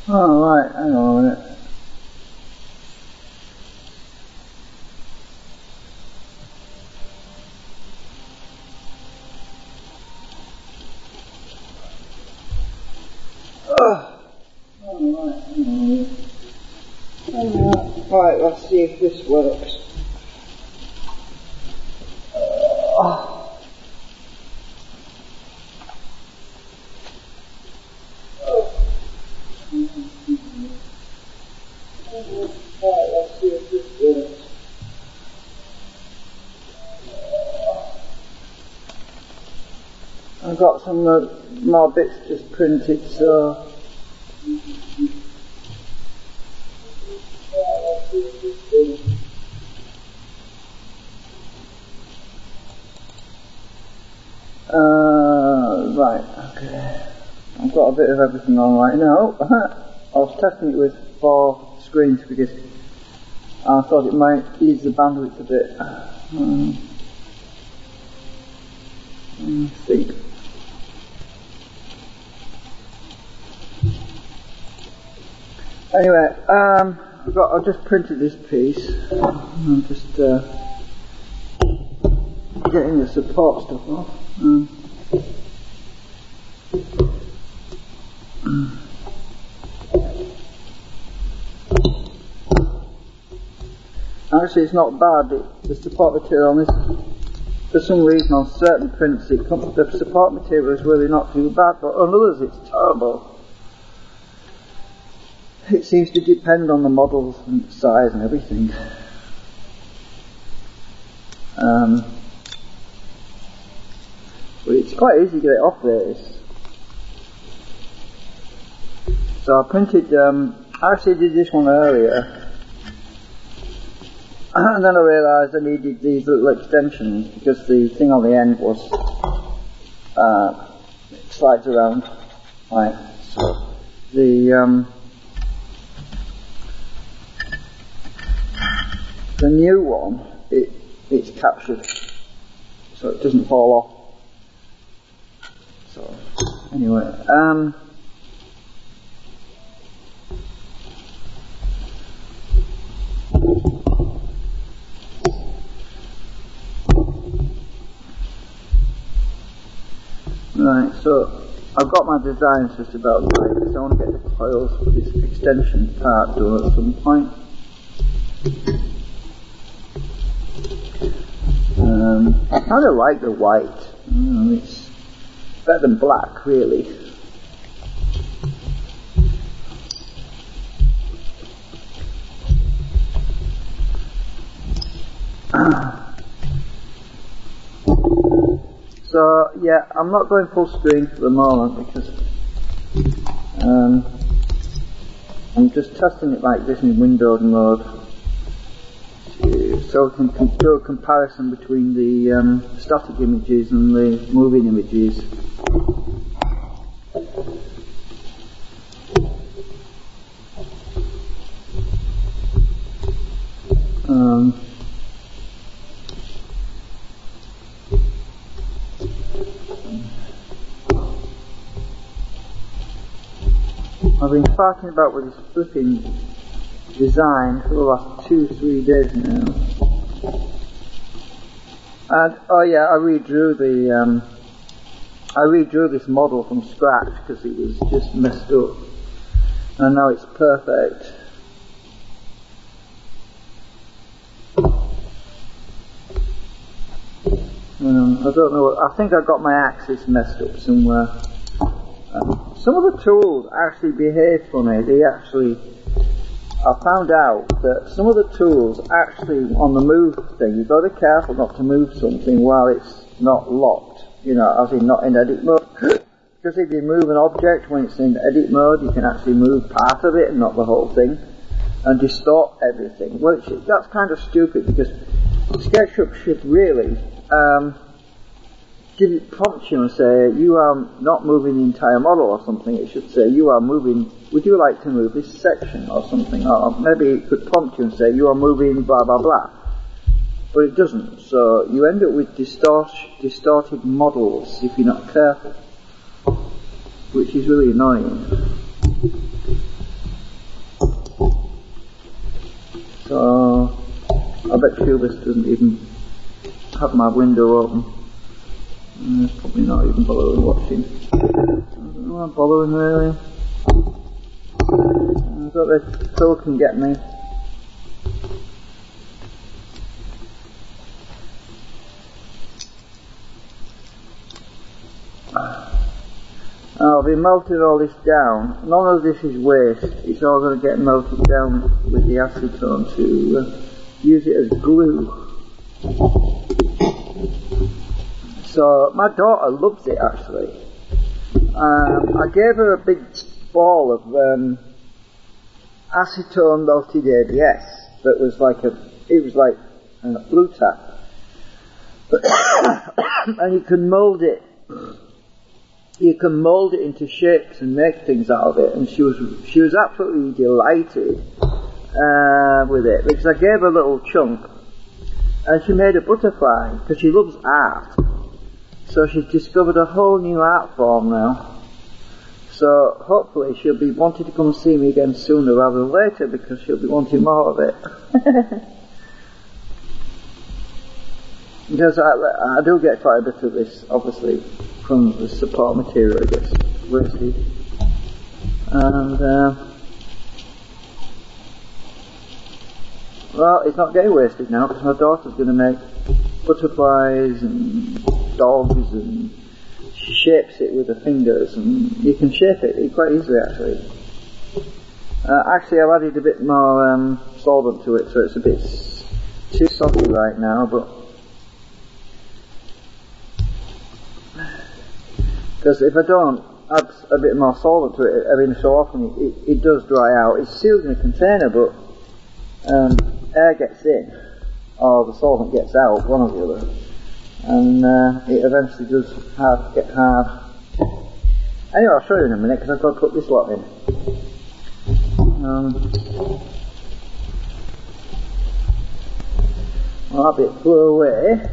Oh, right, hang on a minute. Right, let's see if this works. Right, let's see if this works. I've got some more bits just printed, so... right, okay. I've got a bit of everything on right now. I was testing it with 4 screens because I thought it might ease the bandwidth a bit. I think. Anyway, I've just printed this piece. I'm just getting the support stuff off. Actually, it's not bad. The support material on this, for some reason, on certain prints, the support material is really not too bad, but on others, it's terrible. It seems to depend on the models and size and everything. But it's quite easy to get it off this. So I printed, I actually did this one earlier. And then I realised I needed these little extensions because the thing on the end was it slides around. Right, so the new one, it's captured, so it doesn't fall off. So anyway, right, so I've got my designs just about right, because I want to get the coils for this extension part done at some point. I kind of like the white. It's better than black, really. So yeah, I'm not going full screen for the moment because I'm just testing it like this in Windows mode, so we can do a comparison between the static images and the moving images. I've been farting about with this flipping design for the last 2-3 days now. And oh yeah, I redrew this model from scratch because it was just messed up, and now it's perfect. I don't know. I think I got my axis messed up somewhere. Some of the tools actually behave funny. I found out that some of the tools actually, on the move thing, you've got to be careful not to move something while it's not locked, as in not in edit mode. Because if you move an object when it's in edit mode, you can actually move part of it and not the whole thing, and distort everything. Well, that's kind of stupid, because SketchUp should really prompt you and say, you are not moving the entire model or something. It should say, you are moving, would you like to move this section or something? Or maybe it could prompt you and say, you are moving blah blah blah. But it doesn't, so you end up with distorted models if you're not careful, which is really annoying. I bet Cubus doesn't even have my window open. He's probably not even bothering watching. I don't know, I'm bothering really. I thought the pill can get me. I'll be melting all this down. None of this is waste. It's all going to get melted down with the acetone to use it as glue. So my daughter loves it actually. I gave her a big ball of acetone melted ABS that was like blue tack. And you can mould it. You can mould it into shapes and make things out of it, and she was absolutely delighted with it, because I gave her a little chunk and she made a butterfly because she loves art. So she's discovered a whole new art form now. So hopefully she'll be wanting to come and see me again sooner rather than later, because she'll be wanting more of it. Because I do get quite a bit of this, obviously, from the support material that gets wasted. And, well, it's not getting wasted now, because my daughter's going to make butterflies and dogs, and she shapes it with her fingers, and you can shape it quite easily, actually. Actually, I've added a bit more solvent to it, so it's a bit too soggy right now, but because if I don't add a bit more solvent to it every so often, it does dry out. It's sealed in a container, but air gets in, or the solvent gets out, one or the other, and it eventually does get hard. Anyway, I'll show you in a minute, because I've got to put this lot in. Well, that bit flew away.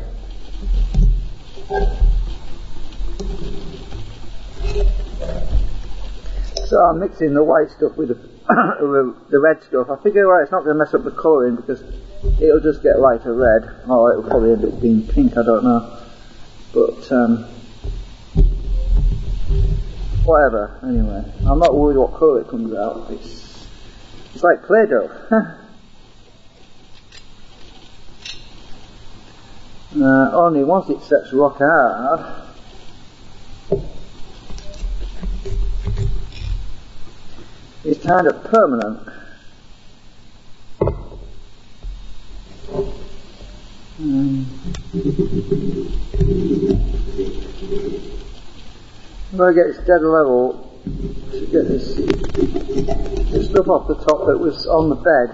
So I'm mixing the white stuff with the red stuff. I figure it's not going to mess up the colouring, because it'll just get lighter red, or it'll probably end up being pink, I don't know. But whatever, anyway. I'm not worried what colour it comes out. It's like Play-Doh. Only once it sets rock hard, it's kind of permanent. I'm going to get this dead level to get this stuff off the top that was on the bed.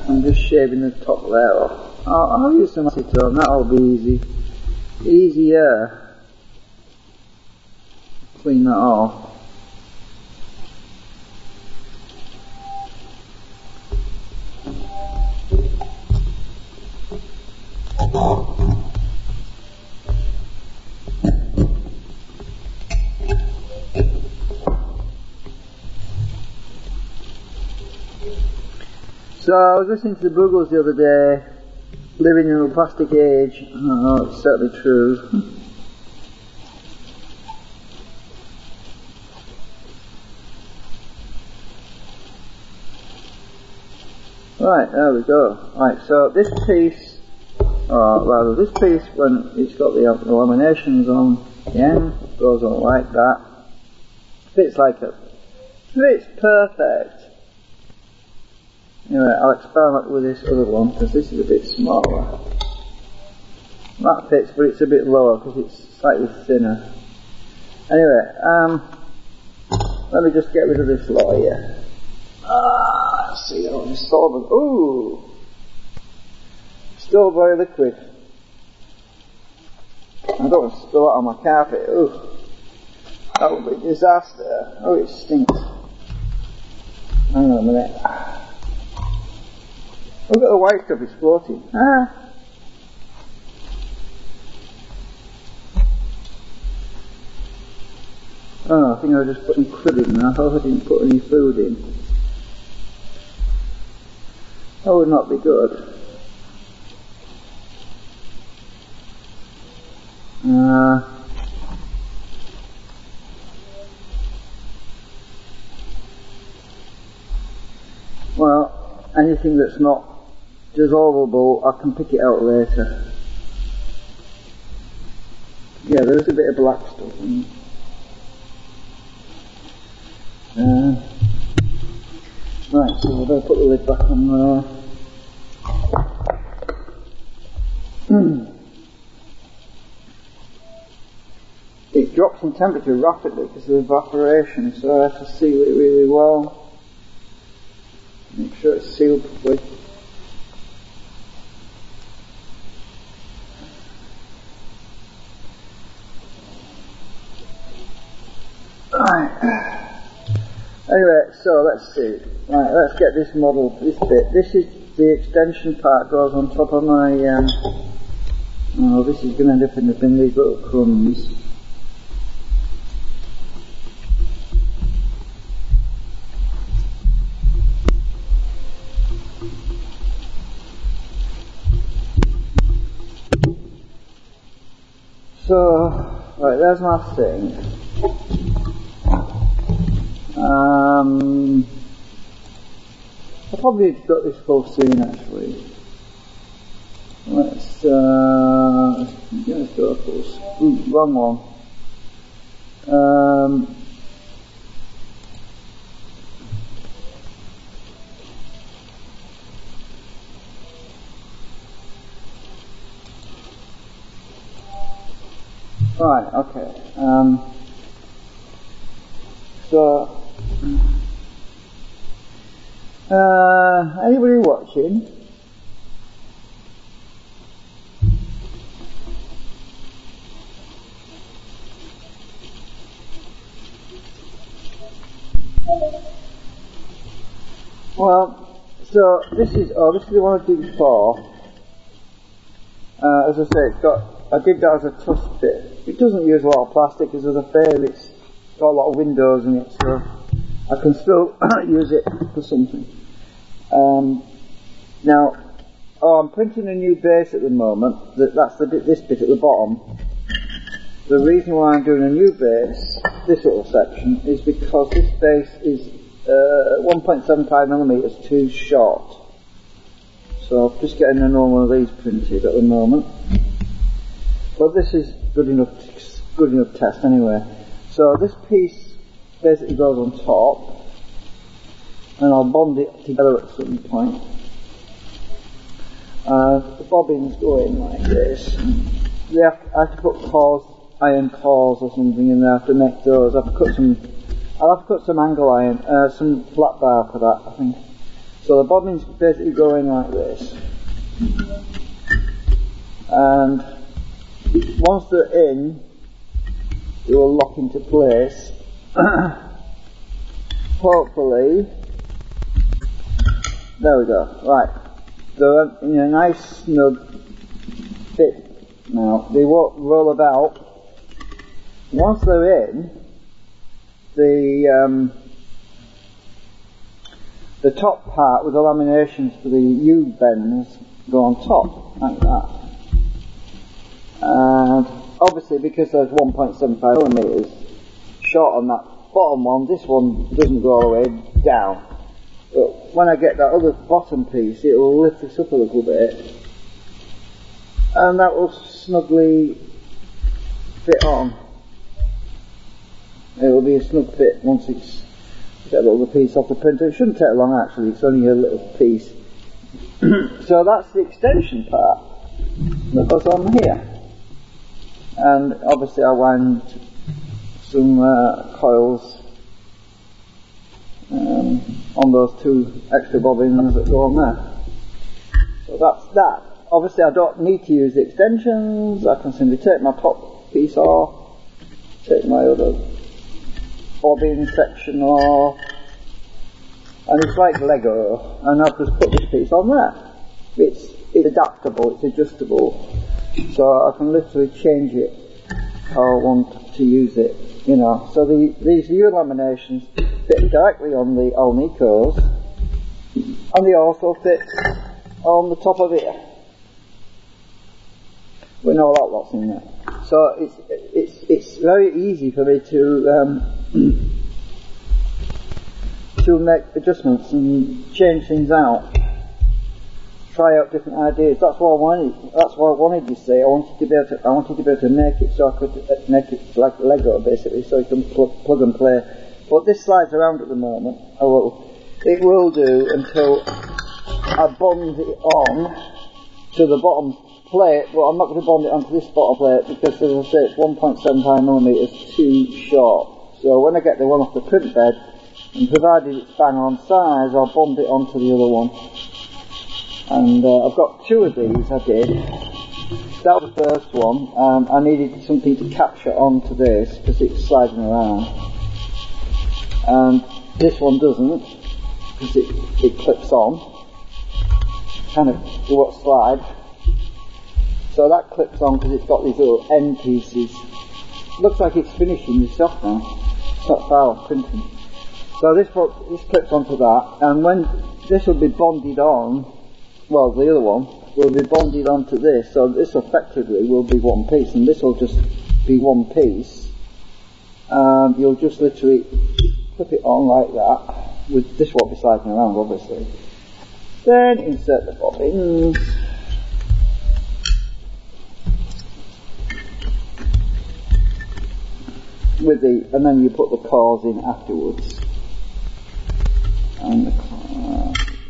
I'm just shaving the top layer off. I'll use some acetone, that'll be easier. Clean that off. So I was listening to the Boogles the other day, living in a plastic age. Oh, it's certainly true. Right, there we go. Right, so this piece, or rather this piece, when it's got the laminations on the end, goes on like that. Fits perfect. Anyway, I'll experiment with this other one, because this is a bit smaller. That fits, but it's a bit lower because it's slightly thinner. Anyway, let me just get rid of this lot here. Let's see, oh, this solvent. Ooh! Still very liquid. I don't want to spill it on my carpet. Ooh! That would be a disaster. Oh, it stinks. Hang on a minute. Look at the white stuff, it's floating. Ah. Oh, I think I just put some crud in there. I hope I didn't put any food in. That would not be good. Well, anything that's not dissolvable, I can pick it out later. Yeah, there's a bit of black stuff in it. Right, so we're going to put the lid back on there. It drops in temperature rapidly because of evaporation, so I have to seal it really well. Make sure it's sealed properly. Right. Anyway, so let's see. Right, let's get this model, this bit. This is the extension part goes on top of my, oh, this is going to end up in these little crumbs. So, right, there's my thing. I probably got this full scene actually. Let's go full scene. Wrong one. Right, okay. Anybody watching? Well, so this is the one I did before. As I say, I did that as a tusk bit. It doesn't use a lot of plastic because of the frame. It's got a lot of windows in it, so I can still use it for something. Now, I'm printing a new base at the moment. That's this bit at the bottom. The reason why I'm doing a new base, this little section, is because this base is 1.75 millimeters too short. So I'm just getting another one of these printed at the moment. But this is good enough test anyway. So this piece basically goes on top, and I'll bond it together at some point. The bobbins go in like this. I have to put iron cores or something in there to make those. I'll have to cut some angle iron, some flat bar for that, I think. So the bobbins basically go in like this. And once they're in, they will lock into place. Hopefully. There we go. Right. They're in a nice snug fit now. They won't roll about. Once they're in, the top part with the laminations for the U-bends go on top, like that. And obviously because there's 1.75 millimeters short on that bottom one, this one doesn't go all the way down. But when I get that other bottom piece, it will lift this up a little bit, and that will snugly fit on. It will be a snug fit once it's get a little piece off the printer. It shouldn't take long actually, it's only a little piece. So that's the extension part that goes on here. And obviously I wound some coils on those two extra bobbins that go on there. So that's that. Obviously I don't need to use the extensions. I can simply take my top piece off, take my other bobbin section off, and it's like Lego, and I'll just put this piece on there. it's adaptable, it's adjustable, so I can literally change it how I want to use it, you know. So these U laminations fit directly on the Alnicos, and they also fit on the top of it. We know what's in there. So it's very easy for me to make adjustments and change things out, try out different ideas. That's what I wanted. You see, I wanted to be able to make it so I could make it like Lego, basically, so you can plug and play. But this slides around at the moment. It will do until I bond it on to the bottom plate. But I'm not going to bond it onto this bottom plate because, as I say, it's 1.75mm too short. So when I get the one off the print bed, and provided it's bang on size, I'll bond it onto the other one. And I've got two of these I did. That was the first one. I needed something to capture onto this because it's sliding around. And this one doesn't, because it clips on. Kind of do what slide. So that clips on because it's got these little end pieces. Looks like it's finishing this off now. It's not far off printing. So this clips onto that, and when this will be bonded on, well, the other one will be bonded onto this, so this effectively will be one piece, and this will just be one piece. You'll just literally clip it on like that, with this won't be sliding around, obviously. Then insert the bobbins. And then you put the cores in afterwards. And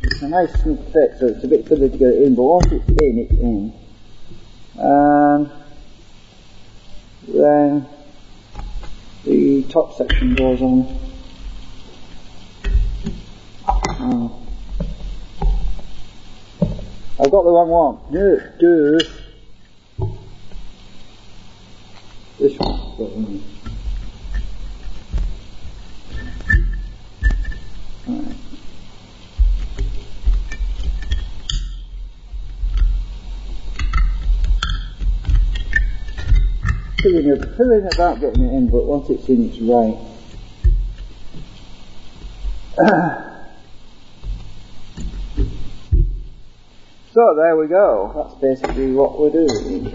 it's a nice fit, so it's a bit further to get it in, but once it's in, it's in. And then the top section goes on. I've got the wrong one. Do this one. Right. Feeling about getting it in, but once it's in, it's right. So there we go. That's basically what we're doing.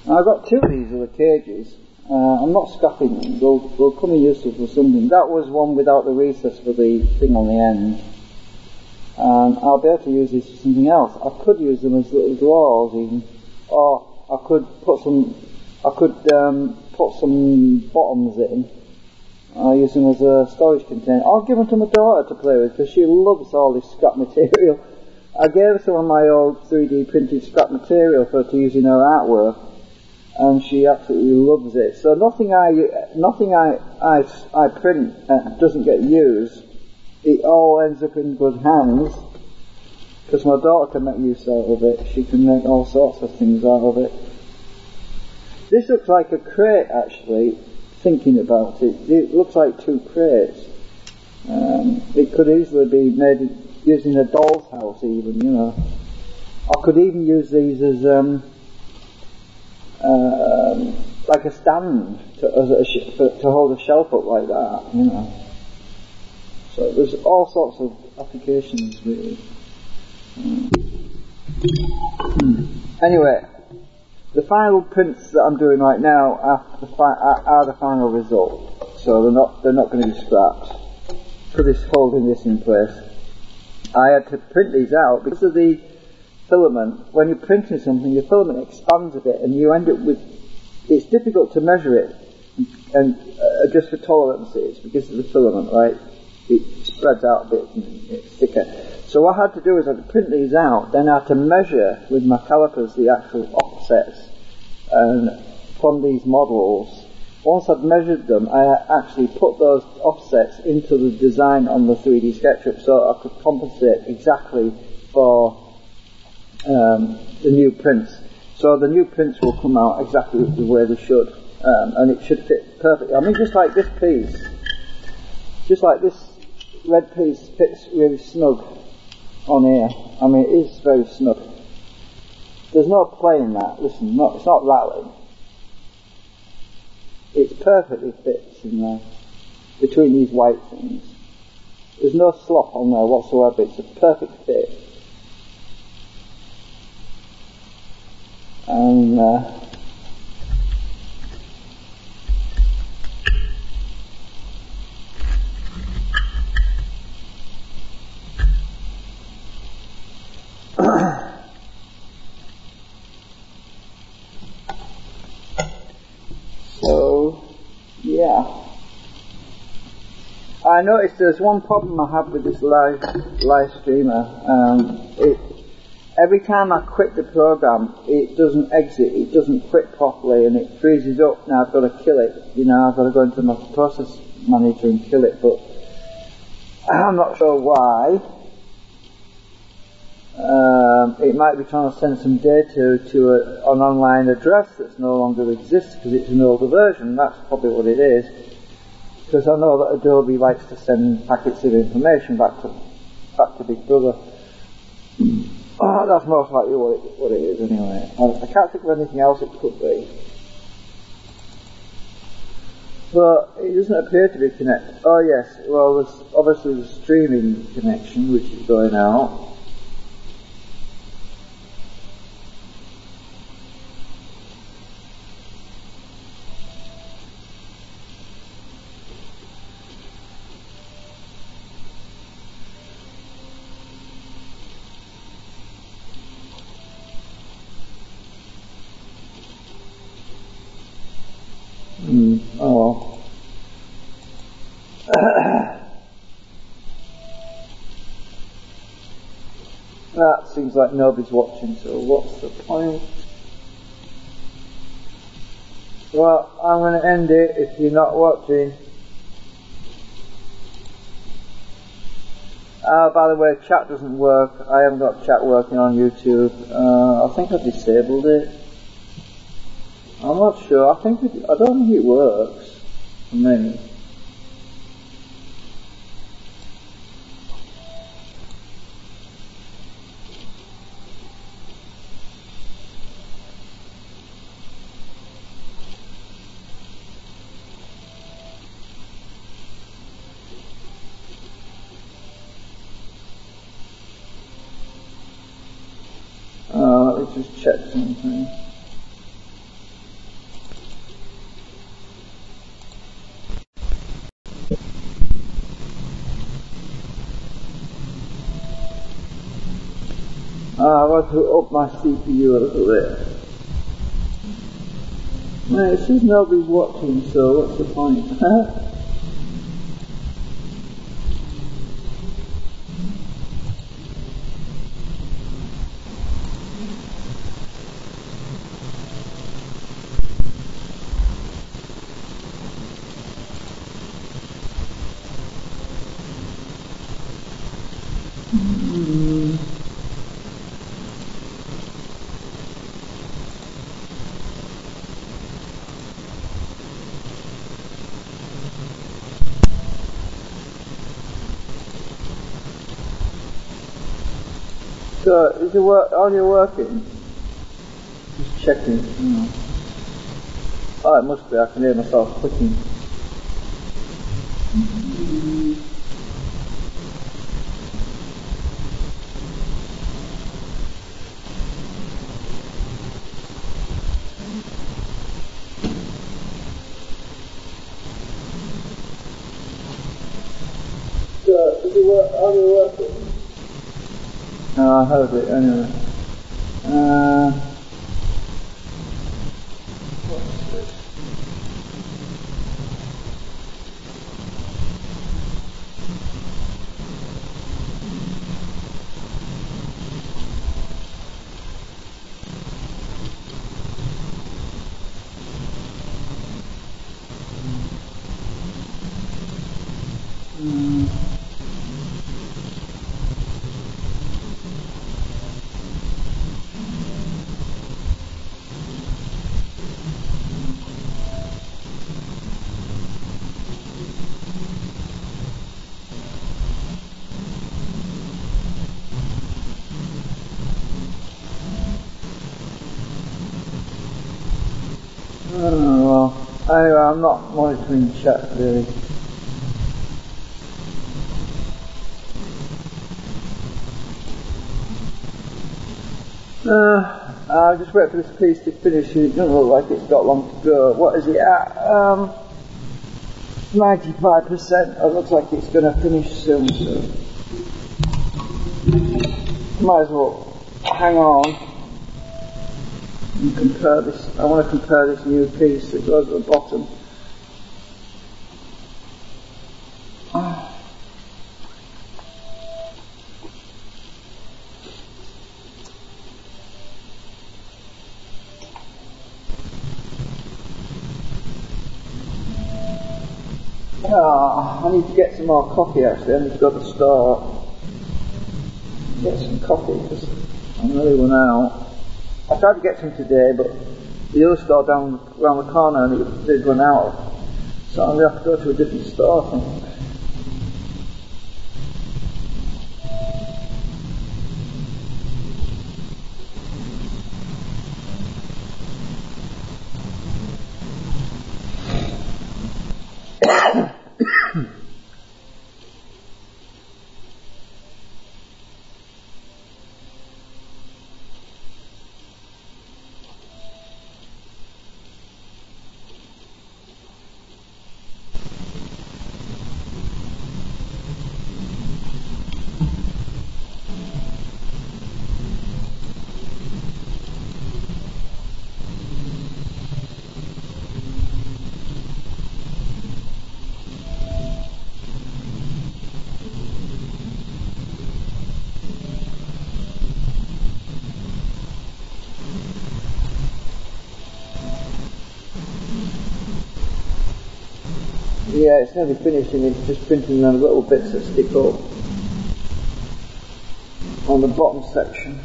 Now, I've got two of these other cages. I'm not scrapping them. They'll come in useful for something. That was one without the recess for the thing on the end. I'll be able to use this for something else. I could use them as little drawers even, or I could put some bottoms in. I'll use them as a storage container. I'll give them to my daughter to play with because she loves all this scrap material. I gave her some of my old 3D printed scrap material for her to use in her artwork, and she absolutely loves it. So nothing I print doesn't get used. It all ends up in good hands because my daughter can make use out of it. She can make all sorts of things out of it. This looks like a crate, actually. Thinking about it, it looks like two crates. It could easily be made using a doll's house, even, you know. I could even use these as like a stand to hold a shelf up like that, you know. So there's all sorts of applications, really. Anyway, the final prints that I'm doing right now are the final result. So they're not going to be scrapped. For this, holding this in place, I had to print these out because of the filament. When you're printing something, the filament expands a bit, and you end up with. It's difficult to measure it and adjust for tolerances because of the filament, right? It spreads out a bit and it's thicker. So what I had to do is I had to print these out, then I had to measure with my calipers the actual offsets from these models. Once I'd measured them, I actually put those offsets into the design on the 3D SketchUp so I could compensate exactly for the new prints. So the new prints will come out exactly the way they should, and it should fit perfectly. I mean, just like this piece, just like this red piece fits really snug on here. I mean, it is very snug. There's no play in that. Listen, it's not rattling. It perfectly fits in there, between these white things. There's no slop on there whatsoever. It's a perfect fit. And so, yeah. I noticed there's one problem I have with this live streamer. Every time I quit the program, it doesn't exit, it doesn't quit properly, and it freezes up. Now I've got to kill it, I've got to go into my process manager and kill it, but I'm not sure why. It might be trying to send some data to an online address that no longer exists because it's an older version. That's probably what it is. Because I know that Adobe likes to send packets of information back to Big Brother. That's most likely what it is anyway. I can't think of anything else it could be. But it doesn't appear to be connected. Oh yes, well there's obviously the streaming connection which is going out. Oh well. That seems like nobody's watching, so what's the point? Well, I'm going to end it if you're not watching. By the way, chat doesn't work. I haven't got chat working on YouTube. I think I disabled it. I'm not sure. I don't think it works for me. Let me just check something. I want to up my CPU a little bit. Well, it says nobody's watching, so what's the point? So, is your audio working? Just checking. Oh, it must be. I can hear myself clicking. So, is your audio working? I heard it anyway. What's this? Anyway, I'm not monitoring chat really. I'll just wait for this piece to finish. It doesn't look like it's got long to go. What is it at? 95%. It looks like it's going to finish soon, so might as well hang on and compare this. I want to compare this new piece that goes at the bottom. I need to get some more coffee actually. I need to go to the store, get some coffee because I'm really run out. I tried to get some today, but the other store down around the corner and it did run out. So I'm going to have to go to a different store, I think. Yeah, it's nearly finishing. It's just printing those little bits that stick up on the bottom section.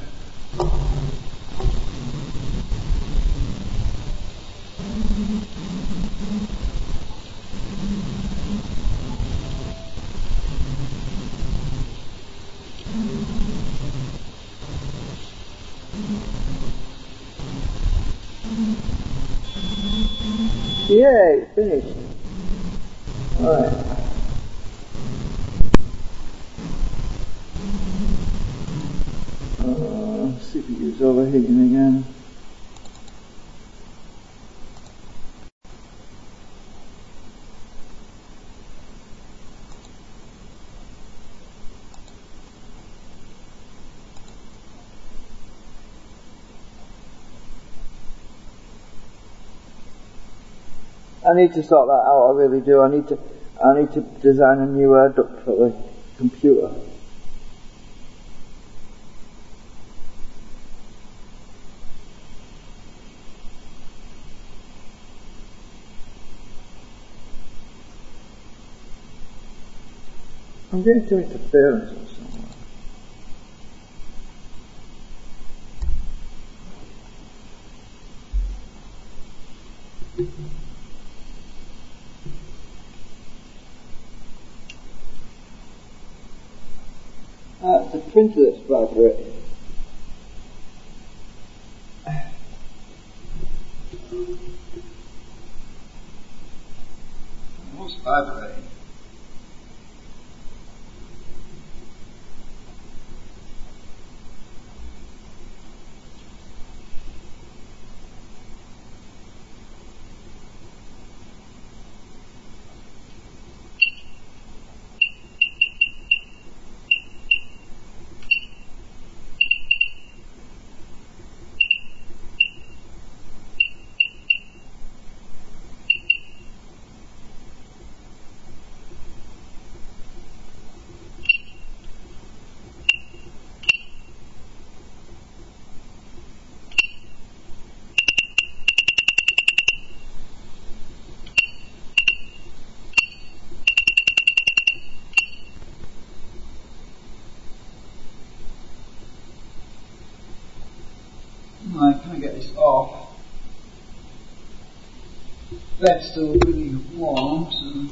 Yeah, it's finished. Alright. CPU's overheating again. I need to sort that out, I really do. I need to design a new air duct for the computer. I'm getting too interference or something. The printer that's vibrating. What's vibrating? Right, can I get this off? Bed's still really warm, so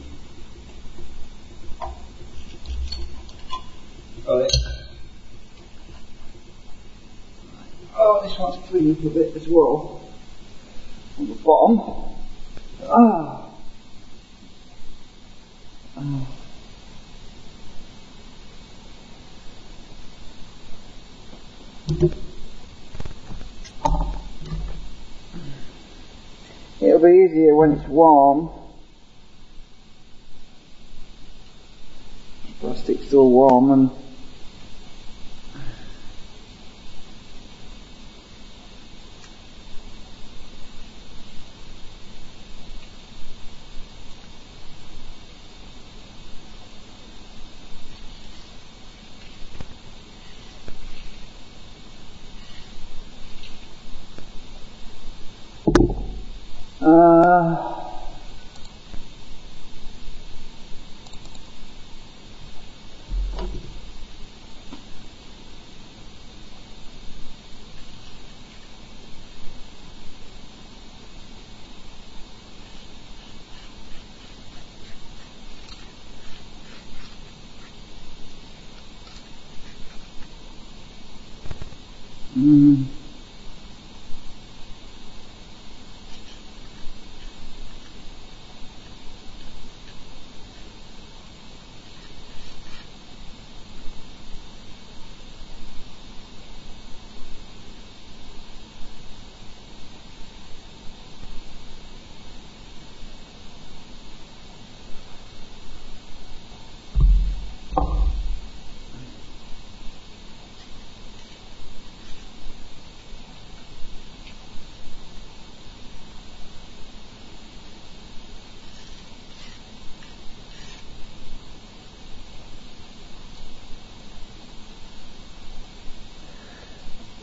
got it. Oh, this one's clean up a bit as well on the bottom. Oh. It'll be easier when it's warm. The plastic's still warm and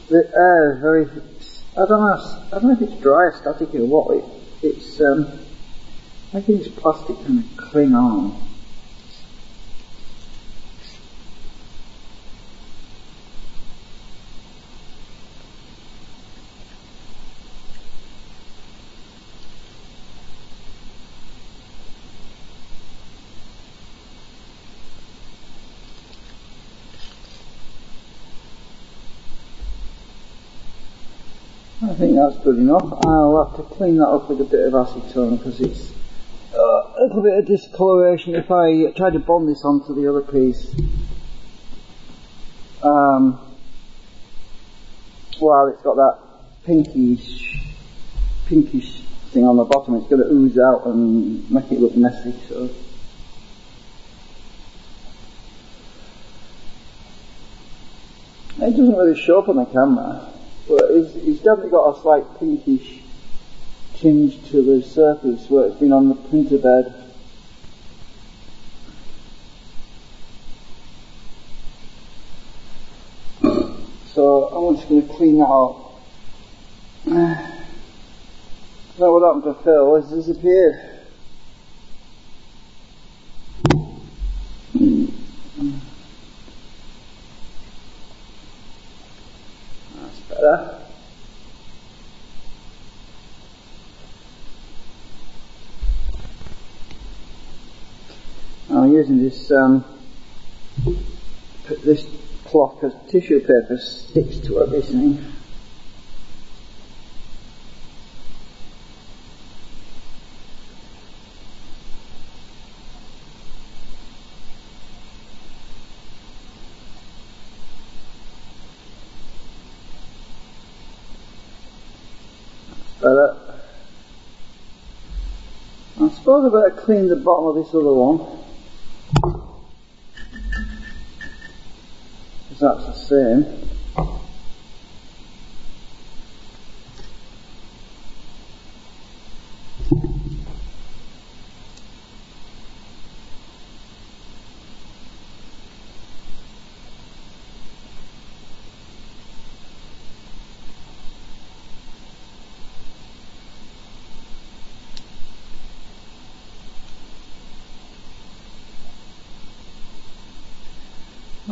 the air is very, I don't know if it's dry or static or what, it's making this plastic kind of cling on. I think that's good enough. I'll have to clean that up with a bit of acetone because it's a little bit of discoloration if I try to bond this onto the other piece. While it's got that pinkish thing on the bottom, it's going to ooze out and make it look messy. So it doesn't really show up on the camera. But it's definitely got a slight pinkish tinge to the surface where it's been on the printer bed. So I'm just going to clean that up. So what happened to Phil has disappeared. I'm using this cloth because tissue paper sticks to everything. Better. I suppose I better clean the bottom of this other one. Because that's the same.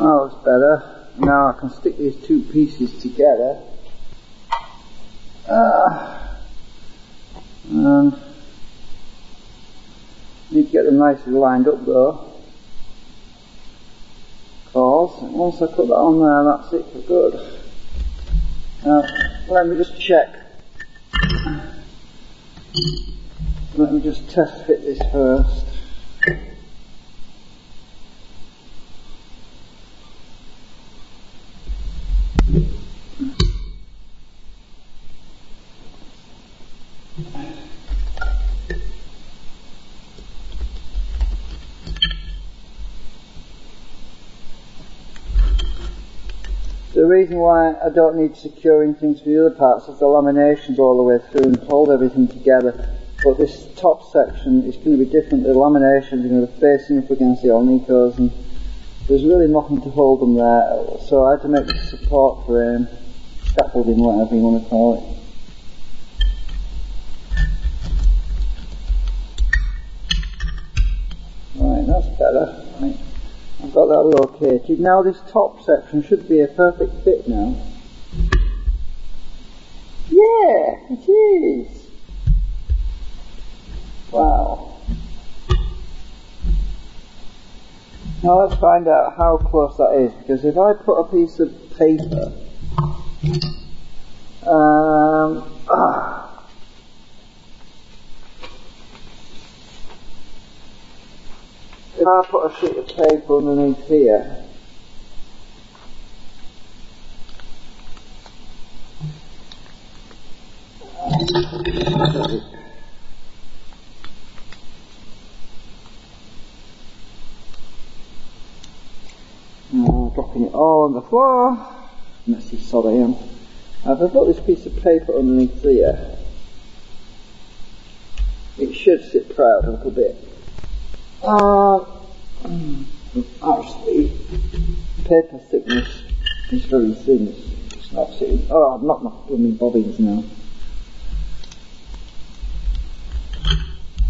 Oh, that's better. Now I can stick these two pieces together. And need to get them nicely lined up though. Because once I put that on there, that's it for good. Now, let me just check. Let me just test fit this first. The reason why I don't need securing things for the other parts is the lamination's all the way through and hold everything together. But this top section is going to be different. The laminations are going to be facing up against the Alnicos, and there's really nothing to hold them there. So I had to make a support frame, scaffolding, whatever you want to call it. Right, that's better. Right. I've got that located. Now this top section should be a perfect fit now. Yeah, it is. Wow. Now let's find out how close that is, because if I put a piece of paper, if I put a sheet of paper underneath here, dropping it all on the floor, messy sod I am. If I put this piece of paper underneath here, it should sit proud a little bit. Actually, paper thickness is very thin. It's not sitting. Oh, I've knocked my blooming bobbins now.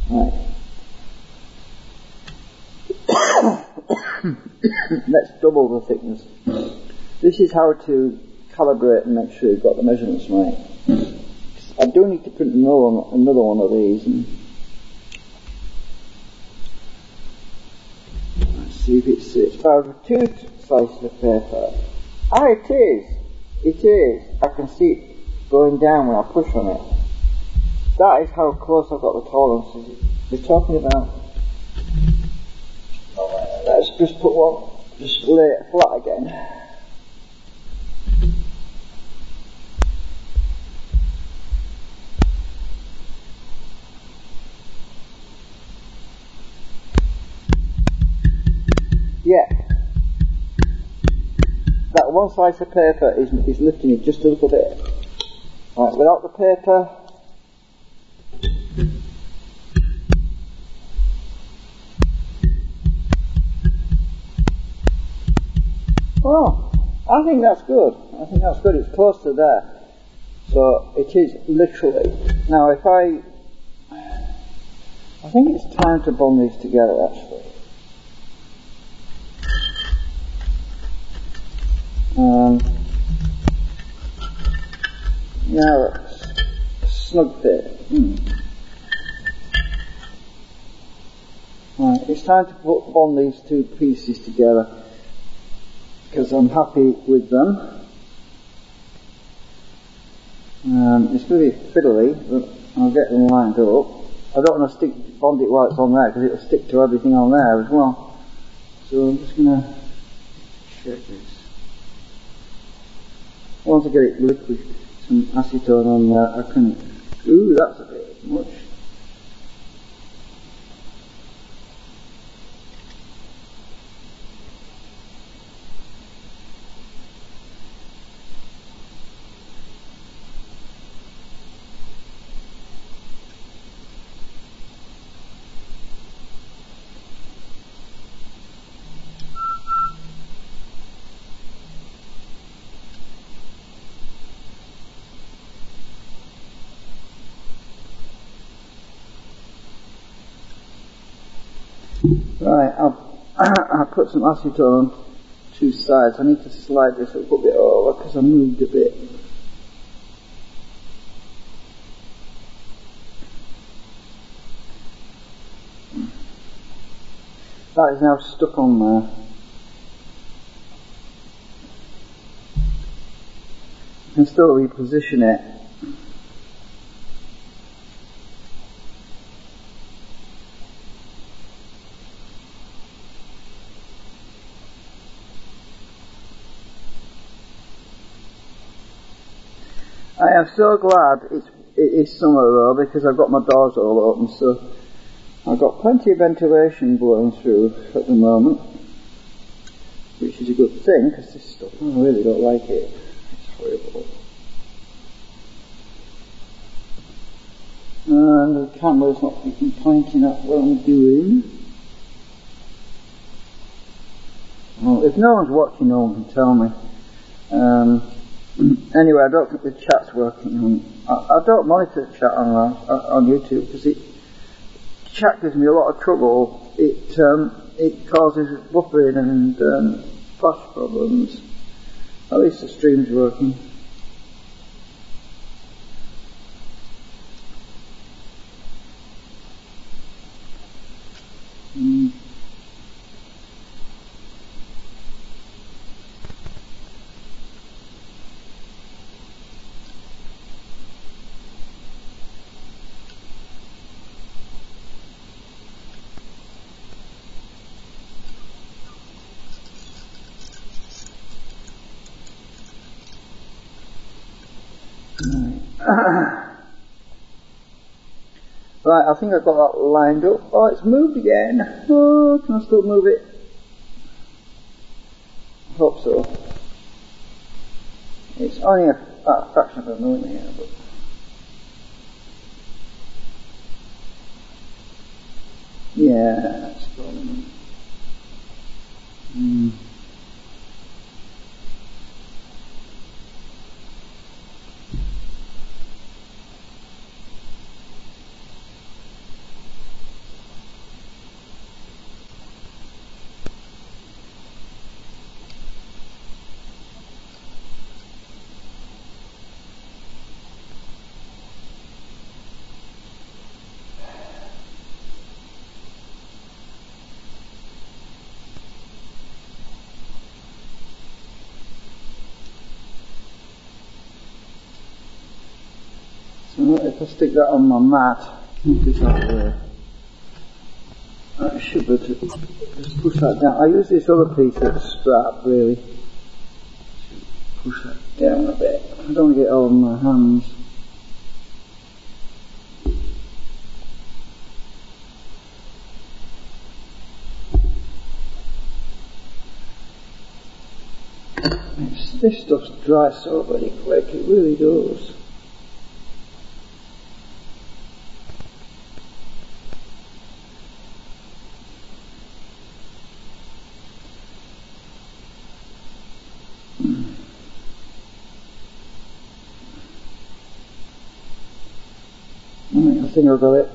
Right. Let's double the thickness. This is how to calibrate and make sure you've got the measurements right. I do need to print another one of these. See if it sits. If I have 2 slices of paper, it is. I can see it going down when I push on it. That is how close I've got the tolerances. We're talking about. Let's just put one, just lay it flat again. Yeah, that one slice of paper is lifting it just a little bit. Right, without the paper, oh, I think that's good. It's close to there, so it is literally. Now, if I think it's time to bond these together actually. Now snug fit. Right, it's time to bond these 2 pieces together because I'm happy with them. It's going to be fiddly, but I'll get them lined up. I don't want to bond it while it's on there because it'll stick to everything on there as well. So I'm just going to check this. Once I get it liquid, some acetone on there, I can. Ooh, that's a bit much. Right, I'll put some acetone on 2 sides. I need to slide this a little bit over because I moved a bit. That is now stuck on there. You can still reposition it. I am so glad it is summer though, because I've got my doors all open, so I've got plenty of ventilation blowing through at the moment, which is a good thing, because this stuff, I really don't like it. It's horrible. And the camera's not even pointing at what I'm doing. Well, if no one's watching, no one can tell me. Anyway, I don't think the chat's working. I don't monitor the chat on YouTube because chat gives me a lot of trouble. It causes buffering and flash problems. At least the stream's working. Right, I think I've got that lined up. Oh, it's moved again. Oh, can I still move it? I hope so. It's only a fraction of a millimetre, but... yeah, that's fine. So if I stick that on my mat, move this out of the way. I should be able to just push that down. I use this other piece of strap, really. Push that down a bit. I don't want to get it all in my hands. This stuff dries so very quick, it really does. I think I've got it.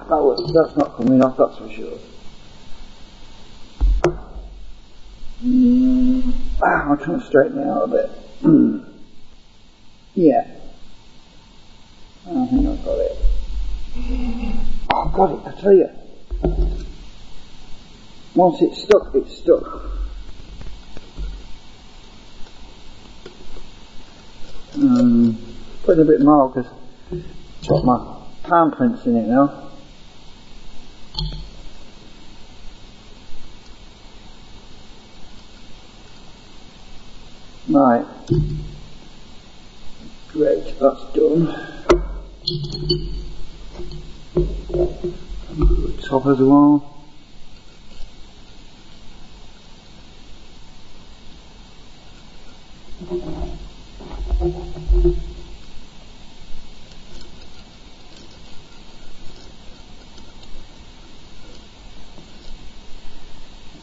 Oh, that's not coming off, that's for sure. I'm trying to straighten it out a bit. Yeah. I think I've got it. Oh, I've got it, I tell you. Once it's stuck, it's stuck. Putting a bit more because it's got my palm prints in it now. Right. Great, that's done. The top as well.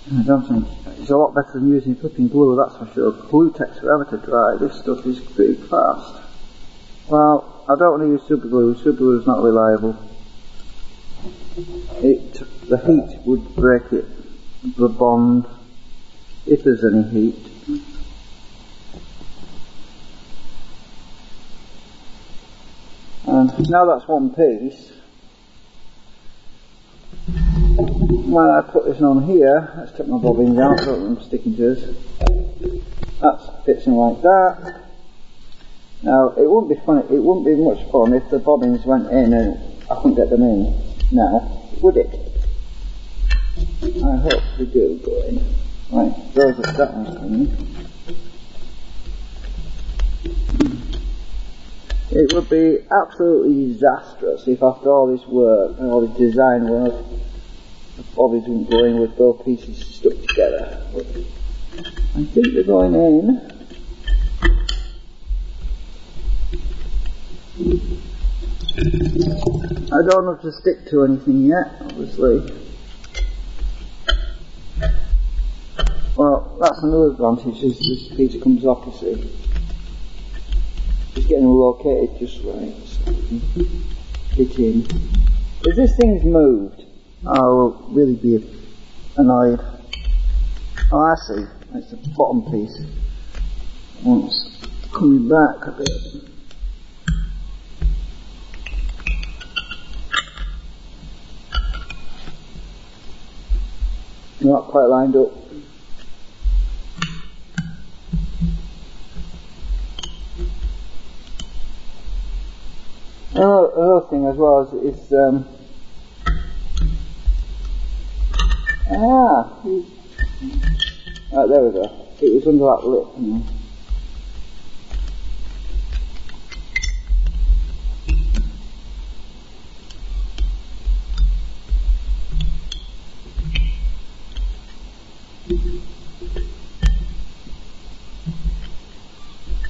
I don't think it's a lot better than using flipping glue, that's for sure. Glue takes forever to dry. This stuff is pretty fast. Well, I don't want to use super glue. Super glue is not reliable. the heat would break it, the bond, if there's any heat. And now that's one piece. When I put this on here, let's take my bobbins out, I don't want them sticking to us. That fits in like that. Now it wouldn't be much fun if the bobbins went in and I couldn't get them in now, would it? I hope they do go in. Right, that one's coming. It would be absolutely disastrous if after all this work and all this design work, the bobbins wouldn't go in with both pieces stuck together. But I think they're going in. I don't have to stick to anything yet, obviously. Well, that's another advantage, is this piece comes off, you see. Just getting located just right, so you can fit in. If this thing's moved, I will really be annoyed. Oh, I see, it's the bottom piece. Once coming back a bit. Not quite lined up. Another thing as well is right, there we go. It was under that lip.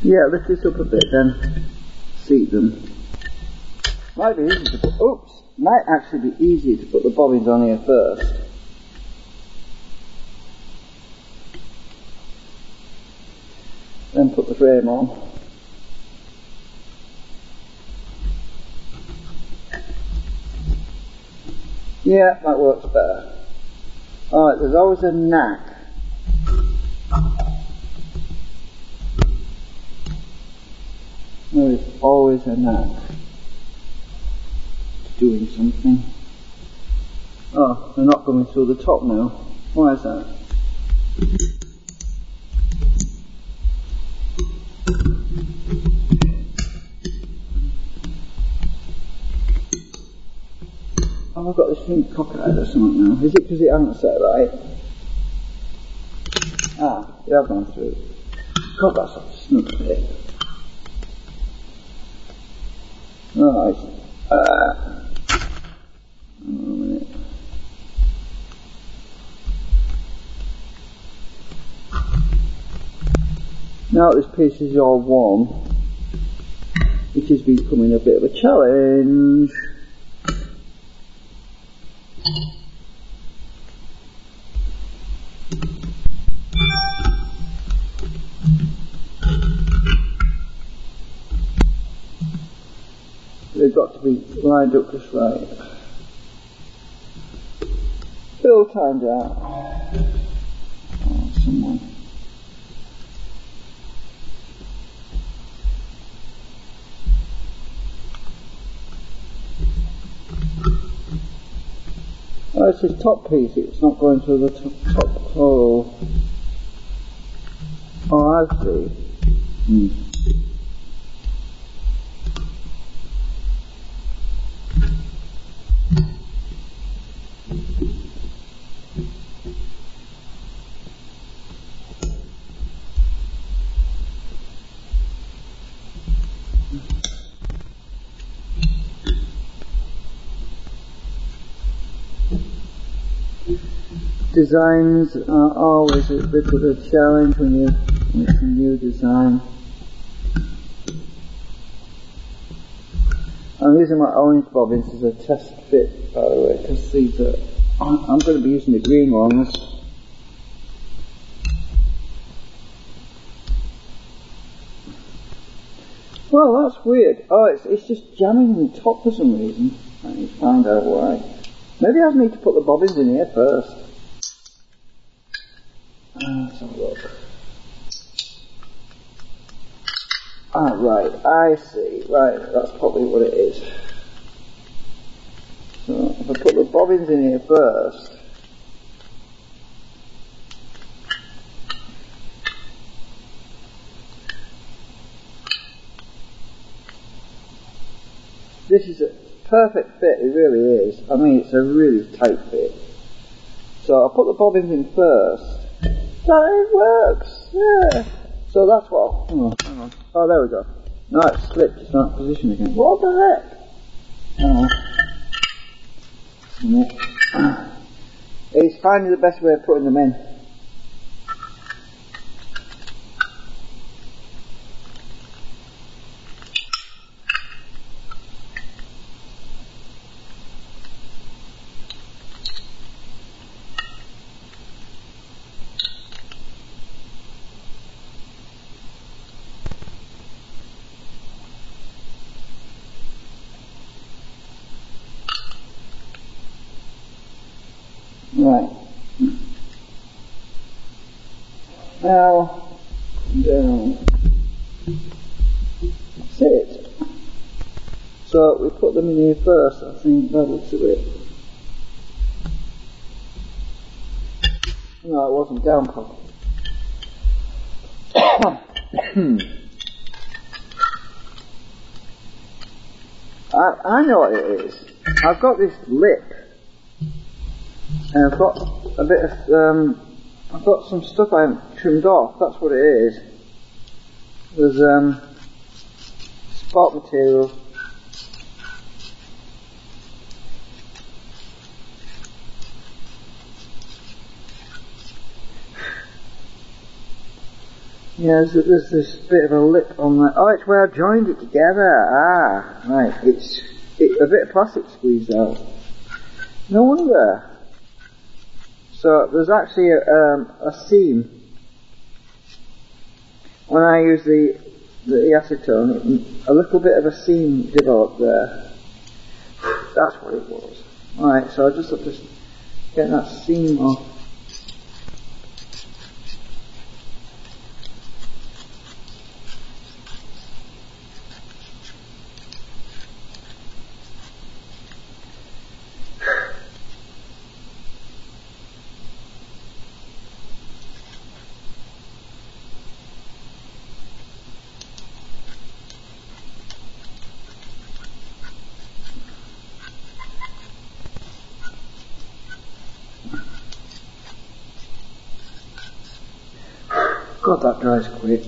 Yeah, lift this up a bit then. Seat them. Might be easy to put, might actually be easier to put the bobbins on here first. Then put the frame on. Yeah, that works better. Alright, there's always a knack. There is always a knack to doing something. Oh, they're not coming through the top now. Why is that? Oh, I've got this thing cockeyed or something now. Is it because it hasn't set right? Ah, they have gone through. God, that's a snug bit. Right. A minute. Now this piece is all warm, it is becoming a bit of a challenge. They've got to be lined up just right. Still timed out. Oh, someone. Oh, it's this top piece, it's not going through the top hole. Oh, I see. Designs are always a bit of a challenge when you make a new design. I'm using my orange bobbins as a test fit, by the way, because these are, I'm going to be using the green ones. Well, that's weird. Oh, it's just jamming in the top for some reason. I need to find out why. Maybe I need to put the bobbins in here first. Let's have a look. Ah, right, I see. Right, that's probably what it is. So, if I put the bobbins in here first, this is a perfect fit, it really is. I mean, it's a really tight fit. So I'll put the bobbins in first. That works, yeah. So that's what, hang on. Oh, there we go. No, it slipped, it's not in position again. What the heck? It's finding the best way of putting them in. Right. Now, down. That's it. So we put them in here first, I think, by the looks of it. No, it wasn't down properly. I know what it is. I've got this lip. And I've got a bit of, I've got some stuff I haven't trimmed off, that's what it is. There's, spot material. Yeah, there's this bit of a lip on that. Oh, it's where I joined it together. Ah, right. It's a bit of plastic squeezed out. No wonder. So there's actually a seam. When I use the acetone, a little bit of a seam developed there. That's what it was. Alright, so I just have to get that seam off. God, that dries quick.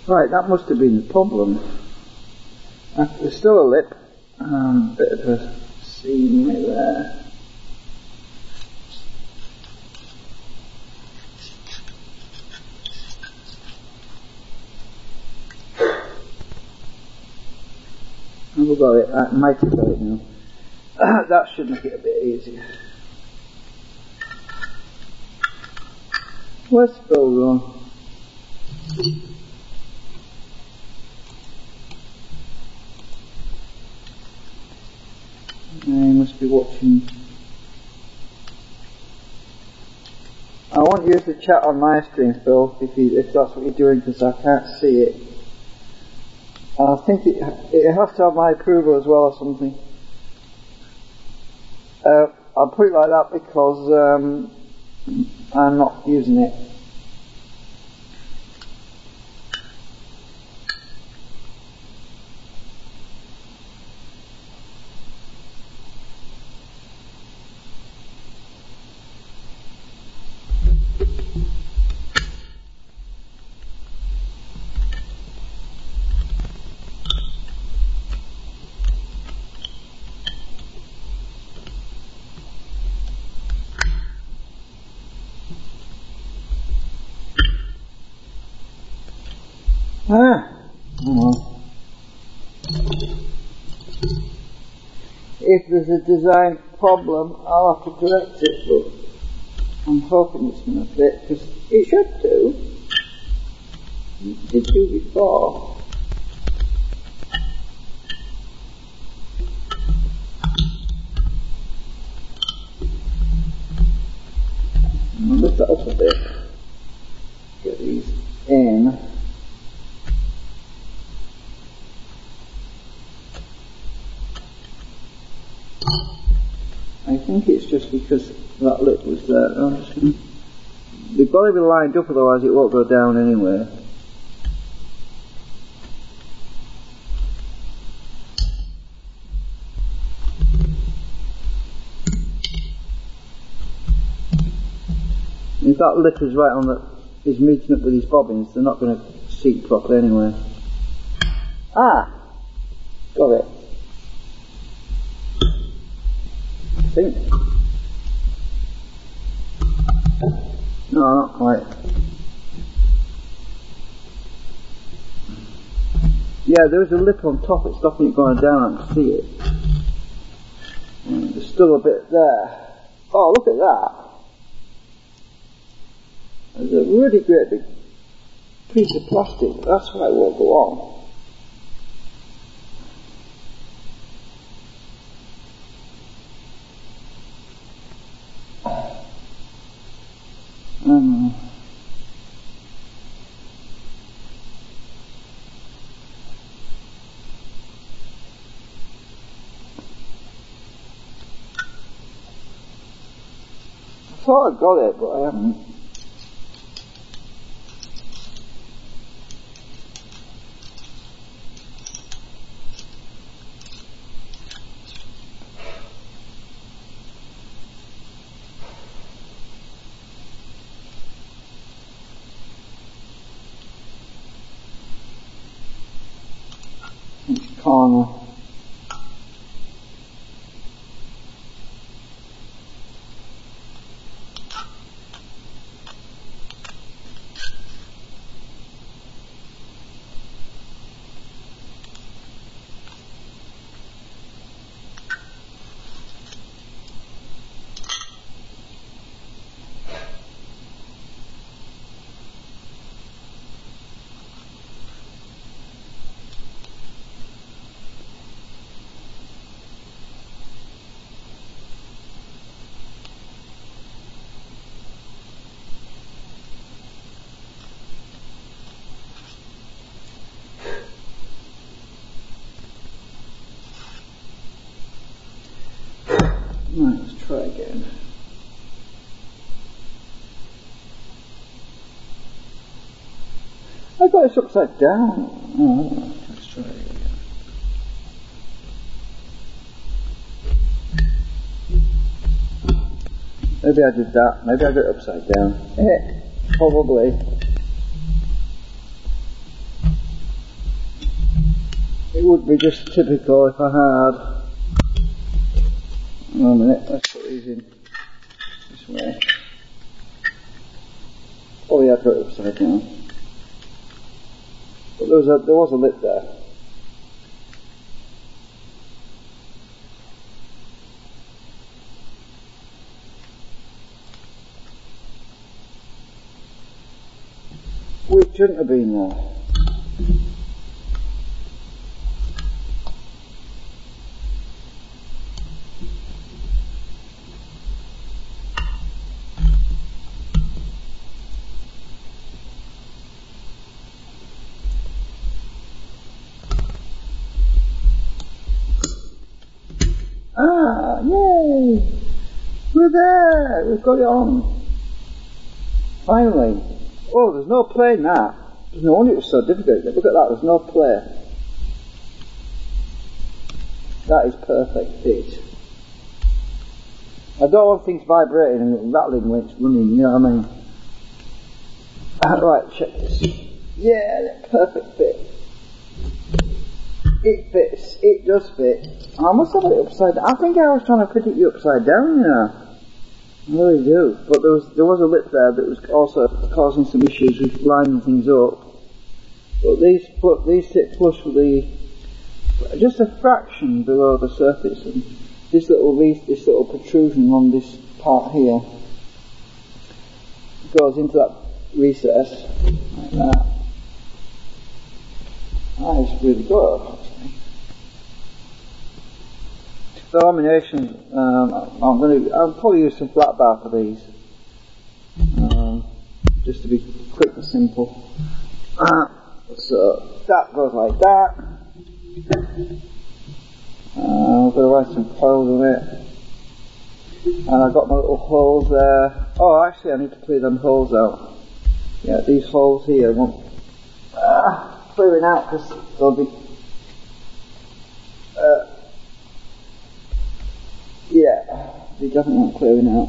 Right, that must have been the problem. There's still a lip, bit of a seam right there. I've got it, I might have got it now. That should make it a bit easier. Where's the spill gone? You must be watching. I won't use the chat on my stream, Phil, if that's what you're doing, because I can't see it. I think it has to have my approval as well or something. I'll put it like that because I'm not using it. If there's a design problem, I'll have to correct it, but I'm hoping it's going to fit, because it should do. did do before. I'll lift that up a bit. Get these in. I think it's just because that lip was there. They've got to be lined up, otherwise it won't go down anyway. If that lip is right on is meeting up with these bobbins, they're not going to seat properly anyway. Ah! Got it. I think. No, not quite. Yeah, there was a lip on top, it's stopping it going down, I can see it. And there's still a bit there. Oh, look at that. There's a really great big piece of plastic, that's why it won't go on. I thought I got it, but I haven't. Each corner. Right, let's try again. I got this upside down. Oh, let's try it again. Maybe I did that. Maybe I got it upside down. Probably. It would be just typical if I had. Hang on a minute, let's put these in this way. Oh yeah, I've got it upside down. But there was a lip there. Which shouldn't have been there. Ah, yay! We're there! We've got it on. Finally. Oh, there's no play in that. There's no wonder it was so difficult. Look at that, there's no play. That is perfect fit. I don't want things vibrating and rattling when it's running, you know what I mean? Right, check this. Yeah, perfect fit. It fits. It does fit. I must have it upside down. I think I was trying to predict you upside down, you know. I really do. But there was a lip there that was also causing some issues with lining things up. But these sit flush with just a fraction below the surface, and this little protrusion on this part here goes into that recess like that. That is really good, actually. The lamination, I'll probably use some flat bar for these, just to be quick and simple. So that goes like that. I'm going to write some foils on it. And I've got my little holes there. Oh, actually I need to clear them holes out. Yeah, these holes here want clearing out because they'll be yeah, they definitely want clearing out.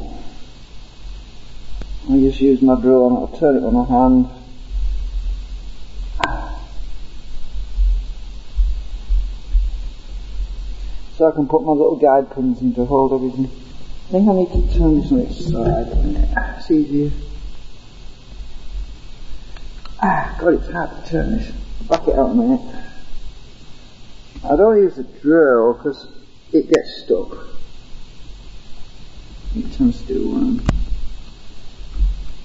I just use my drill and I'll turn it with my hand. So I can put my little guide pins in to hold everything. I think I need to turn this on its side. It's easier. God, it's hard to turn this. Back it out a minute. I don't use the drill because it gets stuck. It tends to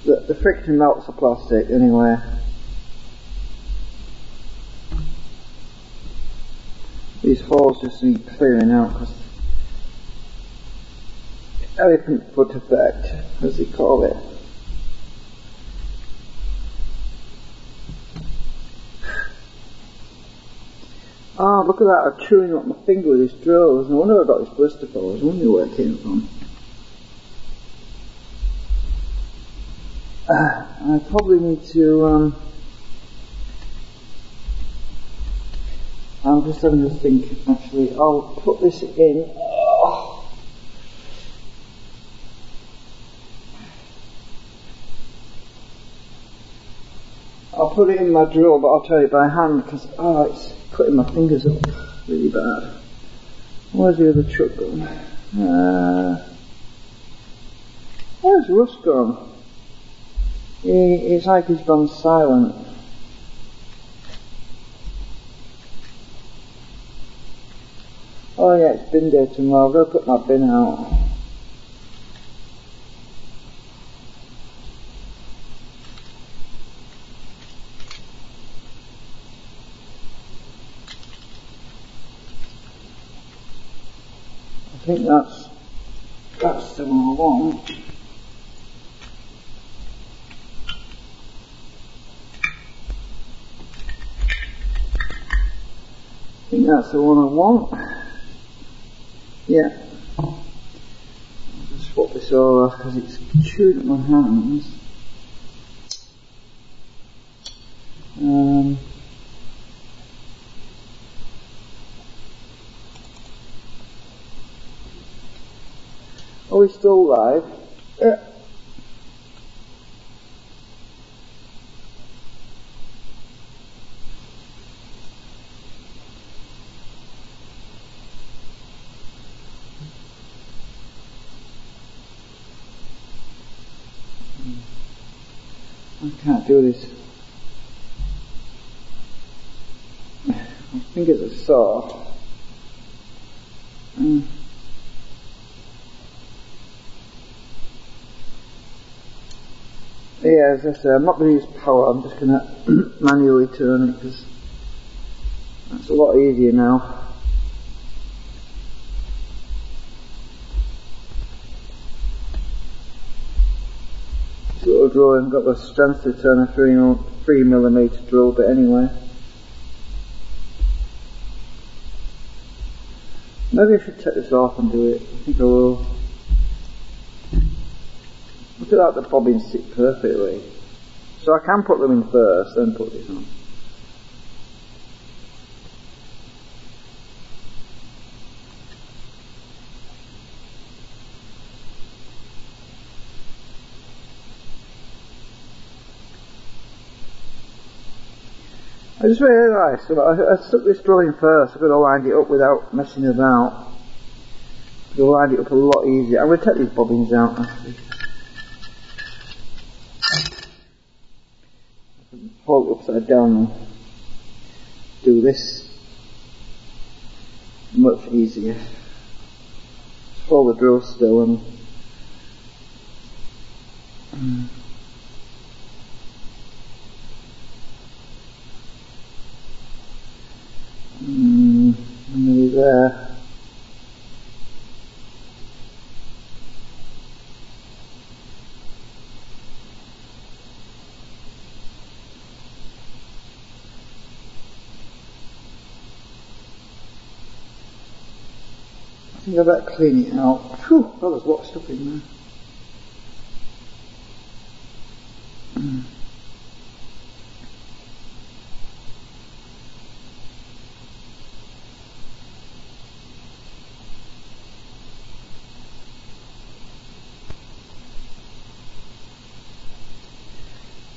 the friction melts the plastic anyway. These holes just need clearing out because elephant foot effect, as they call it. Oh, look at that, I'm chewing up my finger with this drill. No wonder I got this blister for. I was wondering where it came from. I probably need to, I'm just having to think, actually. I'll put this in. I'll put it in my drill, but I'll turn it by hand because, it's cutting my fingers up really bad. Where's the other chuck gone? Where's Russ gone? It's like he's gone silent. Oh yeah, it's bin day tomorrow. I've got to put my bin out. I think that's the one I want. I think that's the one I want. Yeah. I'll just swap this over because it's chewed at my hands. Are we still live? Yeah. I can't do this. My fingers are sore. Yeah, as I say, I'm not going to use power, I'm just going to manually turn it because that's a lot easier now. This little drill hasn't got the strength to turn a 3mm drill bit anyway. Maybe I should take this off and do it. I think I will. Look at that, the bobbins sit perfectly. So I can put them in first, then put this on. I just realised, I stuck this drill in first. I've got to line it up without messing about. I've got to line it up a lot easier. I'm going to take these bobbins out actually. Hold it upside down and do this much easier. Just hold the drill still and there. I think I better clean it out. Whew, well, there's a lot of stuff in there.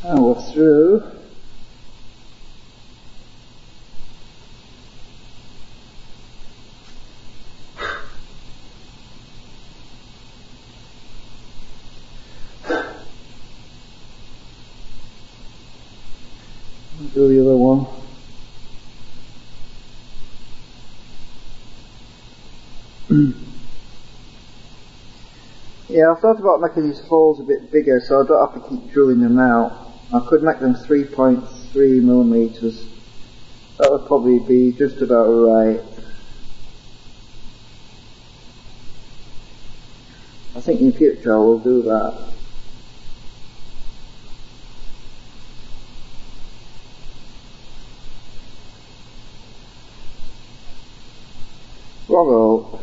Now we're through. Do the other one. Yeah, I thought about making these holes a bit bigger so I don't have to keep drilling them out. I could make them 3.3 millimeters. That would probably be just about right. I think in future I will do that. Wrong.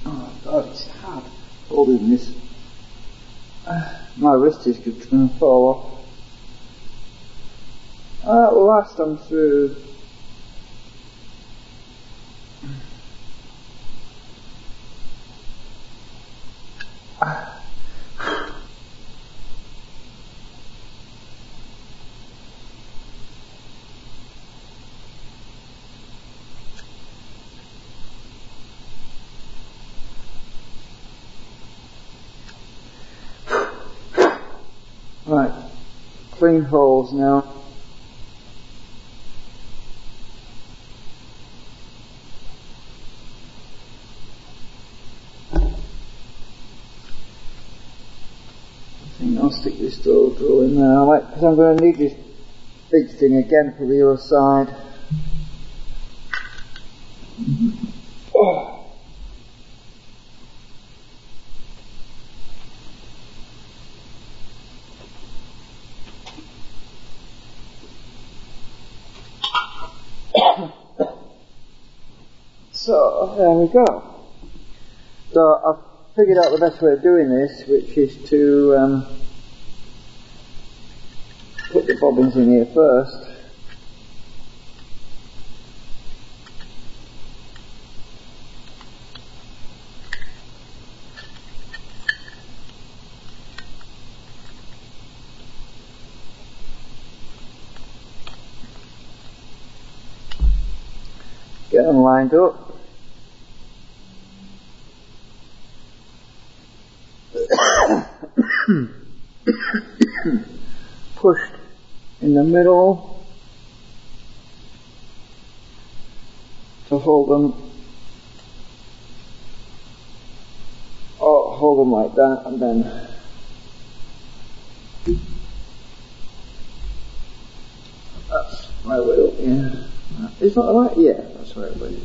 Oh God, it's hard holding this. My wrist is going to fall off. At last I'm through. Right, clean holes now. I'll stick this drill in there, because I'm going to need this big thing again for the other side. Oh. So, there we go. So, I've figured out the best way of doing this, which is to put the bobbins in here first. Get them lined up. Pushed in the middle to hold them, or hold them like that, and then that's my way up here. Is that right? Yeah, that's right way.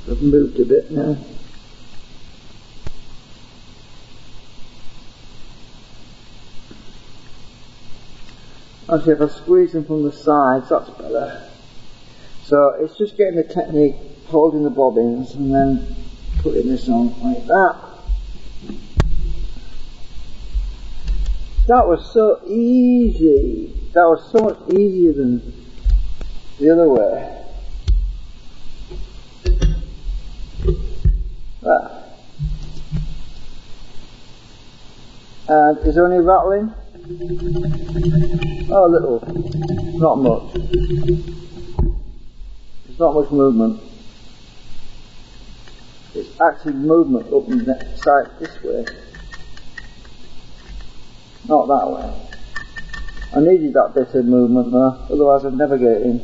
I've moved a bit now. Actually, if I squeeze them from the sides, that's better. So it's just getting the technique, holding the bobbins and then putting this on like that. That was so easy. That was so much easier than the other way. That. And is there any rattling? Oh, a little. Not much. There's not much movement. It's actually movement up and side this way. Not that way. I needed that bit of movement there, otherwise I'd never get it in.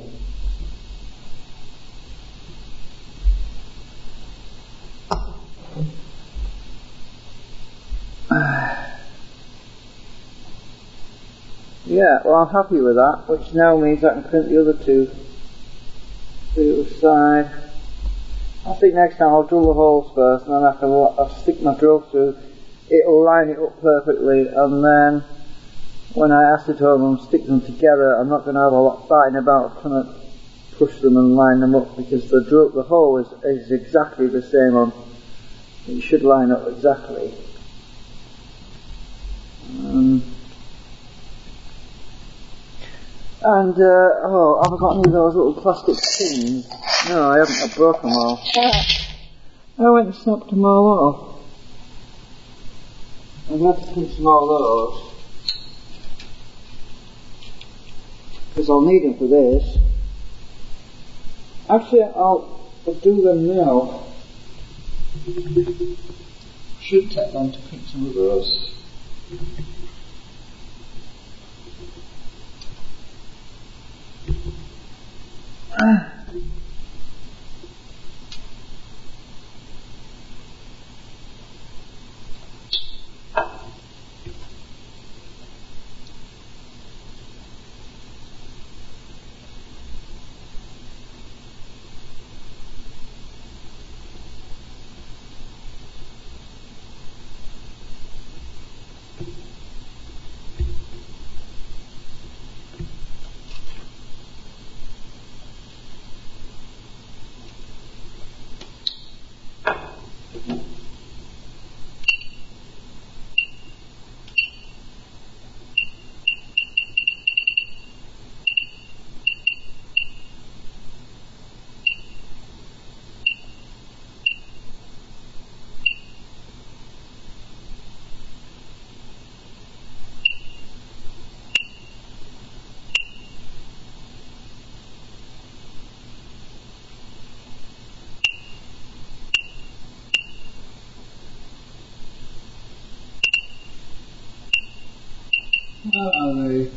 Yeah, well I'm happy with that, which now means I can print the other two to the other side. I think next time I'll drill the holes first, and then I'll stick my drill through. It'll line it up perfectly, and then when I acetone them and stick them together, I'm not going to have a lot fighting about trying to push them and line them up, because the hole is exactly the same on. It should line up exactly. Have I got any of those little plastic tins? No, I haven't. I broke them all. I went and snapped them all off. I've had to pinch some all those, because I'll need them for this. Actually, I'll do them now. Should take them to print some of those. Where are they?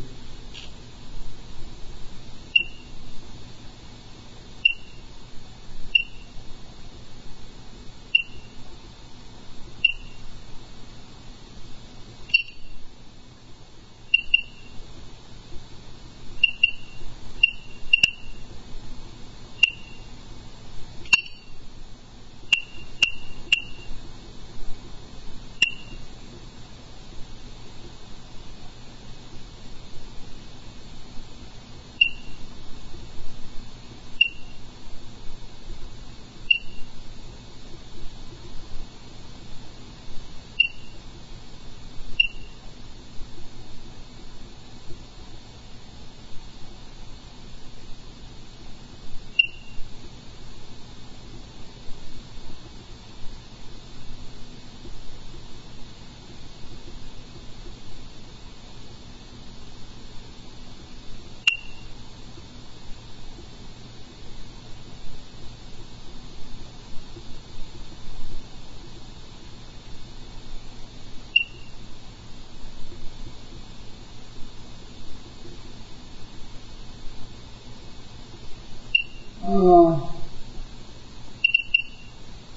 Oh,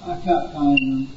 I can't find them.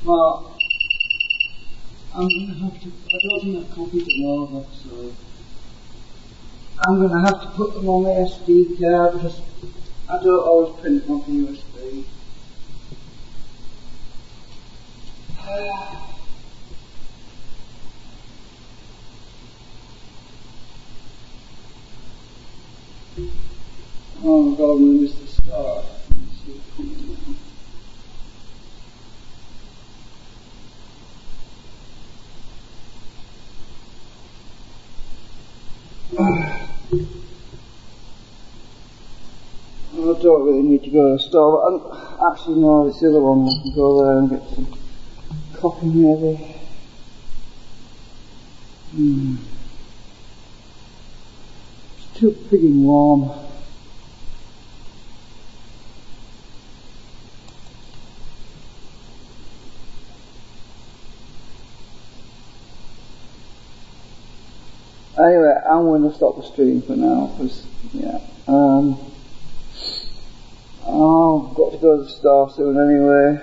Well, I'm going to have to, I don't think I copied them over, so I'm going to have to put them on the SD card because I don't always print them off USB. Oh my god, we missed the start. Let's see it coming now. I don't really need to go to the store, but actually no, it's the other one. I can go there and get some coffee maybe. It's too frigging warm. Anyway, I'm going to stop the stream for now, because, yeah, I've got to go to the store soon anyway.